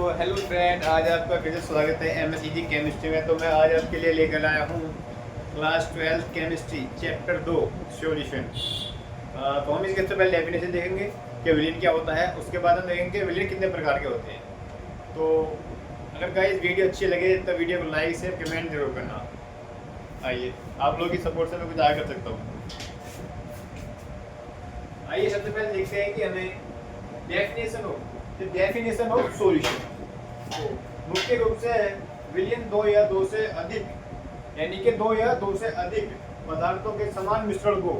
Hello friend, आज आपका फिर से स्वागत है एमएसईजी केमिस्ट्री में। तो मैं आज आपके लिए लेकर आया हूँ क्लास 12 केमिस्ट्री चैप्टर 2 सॉल्यूशन। तो हम इसके सबसे पहले डेफिनेशन देखेंगे कि विलेन क्या होता है। उसके बाद हम देखेंगे विलेन कितने प्रकार के होते हैं। तो अगर गाइस वीडियो अच्छी लगे तो वीडियो को लाइक शेयर कमेंट जरूर करना। आइए, आप लोगों की सपोर्ट से मैं कुछ आगे कर सकता हूँ। आइए सबसे पहले देखते हैं कि हमें डेफिनेशन ऑफ सॉल्यूशन। मुख्य रूप से विलयन दो या दो से अधिक, यानी कि दो या दो से अधिक पदार्थों के समान मिश्रण को,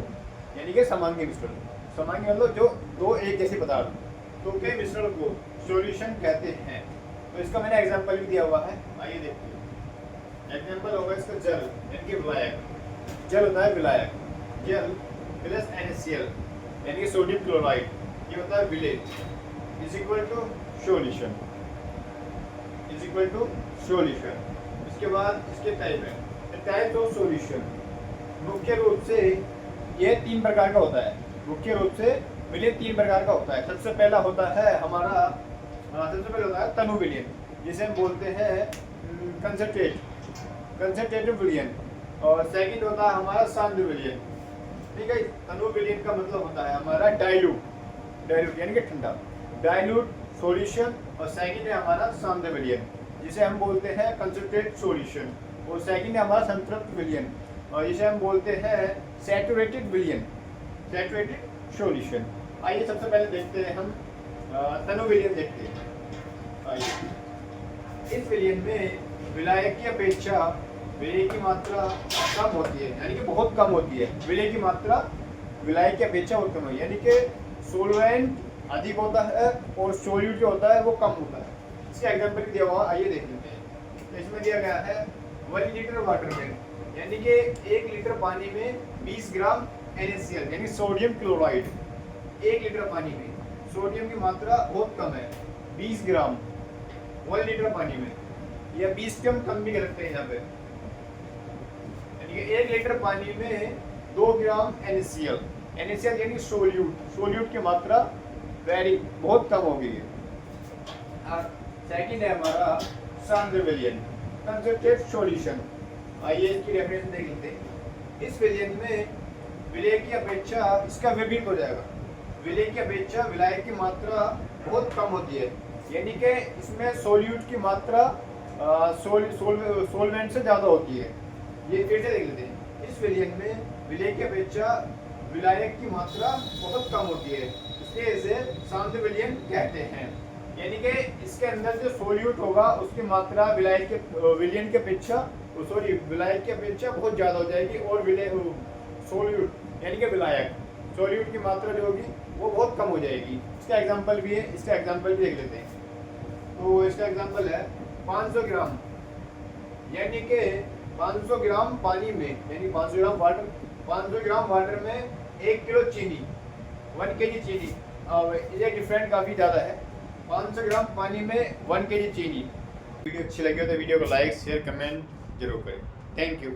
यानी कि समांगी मिश्रण, समांगी मतलब जो दो एक जैसे पदार्थों के मिश्रण को सॉल्यूशन कहते हैं। तो इसका मैंने एग्जांपल भी दिया हुआ है, आइए देखते हैं। एग्जांपल होगा इसका जल, यानी कि विलायक। जल होता है विलायक, जल प्लस NaCl यानी कि सोडियम क्लोराइड, ये होता है villain, is equal to solution, is equal to solution. इसके बाद इसके टाइप है, टाइप ऑफ सॉल्यूशन। मुख्य रूप से ये तीन प्रकार का होता है। मुख्य रूप से विलेन तीन प्रकार का होता है। सबसे पहला होता है हमारा सबसे पहले होता है तनु विलेन, जिसे हम बोलते हैं कंसंट्रेटिव विलेन। और सेकंड होता है हमारा सांद्र विलेन। ठीक है, तनु विलेन का मतलब होता है हमारा डाइल्यूट यानी कि ठंडा, डाइल्यूट सॉल्यूशन। और सेकंड है हमारा सांद्र विलयन, जिसे हम बोलते हैं कंसंट्रेट सॉल्यूशन। और सेकंड है हमारा संतृप्त विलयन, और जिसे हम बोलते हैं सैचुरेटेड विलयन, सैचुरेटेड सॉल्यूशन। आइए सबसे पहले देखते हैं हम तनु विलयन देखते हैं। आइए, इस विलयन में विलायक की अपेक्षा विलय की मात्रा कम होती है, यानी कि बहुत कम होती है। विलय की मात्रा विलायक की अपेक्षा बहुत कम है, यानी कि सोलवेंट अधिक होता है और सोल्यूट जो होता है वो कम होता है। इसका एग्जांपल दिया हुआ, आइए देख लेते हैं। तो इसमें दिया गया है 1 लीटर वाटर में, यानी कि 1 लीटर पानी में 20 ग्राम NaCl यानी सोडियम क्लोराइड। 1 लीटर पानी में सोडियम की मात्रा बहुत कम है, 20 ग्राम 1 लीटर पानी में, या 20 कम भी कर सकते हैं यहाँ पे। यानी कि 1 लीटर पानी में 2 ग्राम NaCl यानी सोल्यूट की मात्रा बहुत कम हो गई है। सेकंड है हमारा सांद्र विलयन, कंसंट्रेट सॉल्यूशन। आइए इसकी डेफिनेशन देख लेते हैं। इस विलयन में विलय की अपेक्षा इसका विपरीत हो जाएगा। विलय की अपेक्षा विलायक की मात्रा बहुत कम होती है, यानी कि इसमें सोल्यूट की मात्रा सोलवेंट से ज़्यादा होती है। ये फिर से देख लेते हैं। इस विलयन में विलय की अपेक्षा विलायक की मात्रा बहुत कम होती है, इसलिए इसे सांद्र विलयन कहते हैं। यानी कि इसके अंदर जो सोल्यूट होगा उसकी मात्रा विलायक के विलयन की अपेक्षा विलायक की अपेक्षा बहुत ज़्यादा हो जाएगी, और सोल्यूट यानी कि विलायक सोल्यूट की मात्रा जो होगी वो बहुत कम हो जाएगी। इसका एग्जांपल भी है, इसका एग्जांपल भी देख लेते हैं। तो इसका एग्जांपल है 500 ग्राम, यानी कि 500 ग्राम पानी में, यानी 500 ग्राम वाटर में 1 किलो चीनी, 1 kg चीनी। ये डिफरेंट काफ़ी ज़्यादा है। 500 ग्राम पानी में 1 kg चीनी। वीडियो अच्छी लगी हो तो वीडियो को लाइक शेयर कमेंट जरूर करें। Thank you.